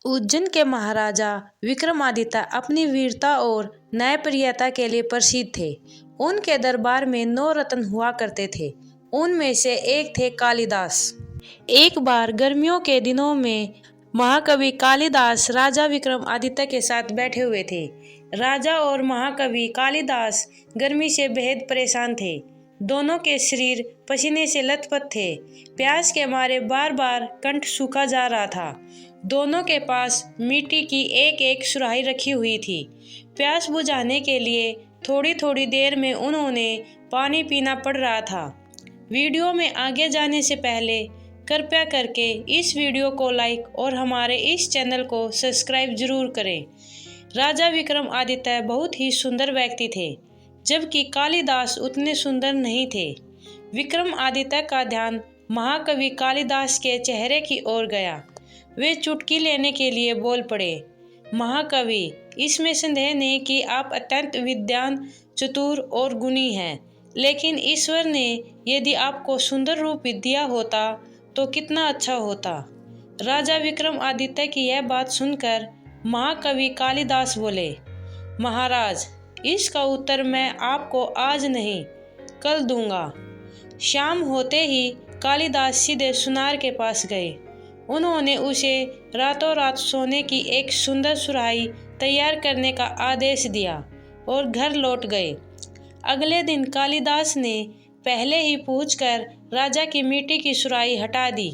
उज्जैन के महाराजा विक्रमादित्य अपनी वीरता और न्यायप्रियता के लिए प्रसिद्ध थे। उनके दरबार में 9 रत्न हुआ करते थे। उनमें से एक थे कालिदास। एक बार गर्मियों के दिनों में महाकवि कालिदास राजा विक्रमादित्य के साथ बैठे हुए थे। राजा और महाकवि कालिदास गर्मी से बेहद परेशान थे। दोनों के शरीर पसीने से लथपथ थे। प्यास के मारे बार बार कंठ सूखा जा रहा था। दोनों के पास मिट्टी की एक एक सुराही रखी हुई थी। प्यास बुझाने के लिए थोड़ी थोड़ी देर में उन्होंने पानी पीना पड़ रहा था। वीडियो में आगे जाने से पहले कृपया करके इस वीडियो को लाइक और हमारे इस चैनल को सब्सक्राइब जरूर करें। राजा विक्रमादित्य बहुत ही सुंदर व्यक्ति थे, जबकि कालिदास उतने सुंदर नहीं थे। विक्रमादित्य का ध्यान महाकवि कालिदास के चेहरे की ओर गया। वे चुटकी लेने के लिए बोल पड़े, महाकवि, इसमें संदेह नहीं कि आप अत्यंत विद्वान, चतुर और गुणी हैं, लेकिन ईश्वर ने यदि आपको सुंदर रूप दिया होता तो कितना अच्छा होता। राजा विक्रमादित्य की यह बात सुनकर महाकवि कालिदास बोले, महाराज, इसका उत्तर मैं आपको आज नहीं कल दूंगा। शाम होते ही कालिदास सीधे सुनार के पास गए। उन्होंने उसे रातों रात सोने की एक सुंदर सुराही तैयार करने का आदेश दिया और घर लौट गए। अगले दिन कालिदास ने पहले ही पूछकर राजा की मिट्टी की सुराही हटा दी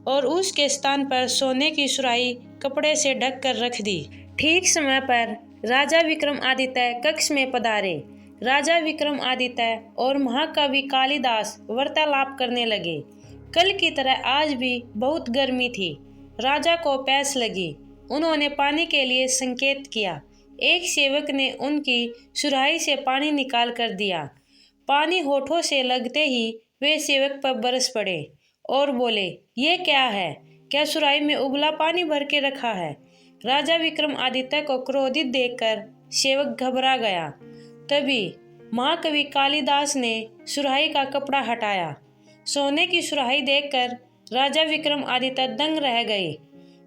और उसके स्थान पर सोने की सुराही कपड़े से ढक कर रख दी। ठीक समय पर राजा विक्रमादित्य कक्ष में पधारे। राजा विक्रमादित्य और महाकवि कालिदास वार्तालाप करने लगे। कल की तरह आज भी बहुत गर्मी थी। राजा को प्यास लगी। उन्होंने पानी के लिए संकेत किया। एक सेवक ने उनकी सुराही से पानी निकाल कर दिया। पानी होठों से लगते ही वे सेवक पर बरस पड़े और बोले, ये क्या है? क्या सुराही में उबला पानी भर के रखा है? राजा विक्रमादित्य को क्रोधित देखकर सेवक घबरा गया। तभी महाकवि कालिदास ने सुराही का कपड़ा हटाया। सोने की सुराही देखकर राजा विक्रमादित्य दंग रह गए।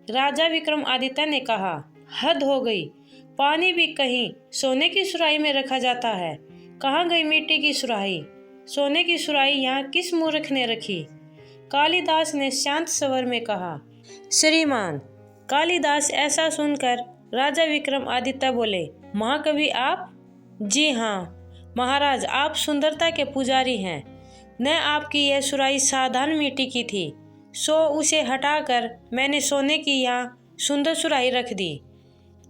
राजा विक्रमादित्य ने कहा, हद हो गई, पानी भी कहीं सोने की सुराही में रखा जाता है। कहाँ गई मिट्टी की सुराही? सोने की सुराही यहाँ किस मूर्ख ने रखी? कालिदास ने शांत स्वर में कहा, श्रीमान। कालिदास ऐसा सुनकर राजा विक्रमादित्य बोले, महाकवि आप? जी हाँ महाराज, आप सुंदरता के पुजारी हैं। न आपकी यह सुराही साधारण मिट्टी की थी, सो उसे हटाकर मैंने सोने की यहाँ सुंदर सुराही रख दी।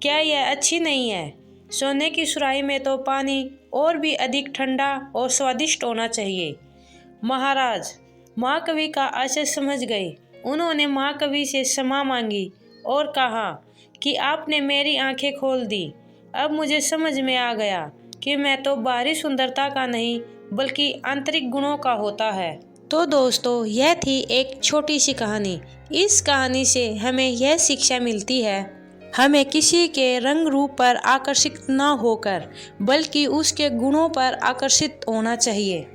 क्या यह अच्छी नहीं है? सोने की सुराही में तो पानी और भी अधिक ठंडा और स्वादिष्ट होना चाहिए। महाराज महाकवि का आशय समझ गए। उन्होंने महाकवि से क्षमा मांगी और कहा कि आपने मेरी आंखें खोल दी। अब मुझे समझ में आ गया कि मैं तो बाहरी सुंदरता का नहीं बल्कि आंतरिक गुणों का होता है। तो दोस्तों, यह थी एक छोटी सी कहानी। इस कहानी से हमें यह शिक्षा मिलती है, हमें किसी के रंग रूप पर आकर्षित न होकर बल्कि उसके गुणों पर आकर्षित होना चाहिए।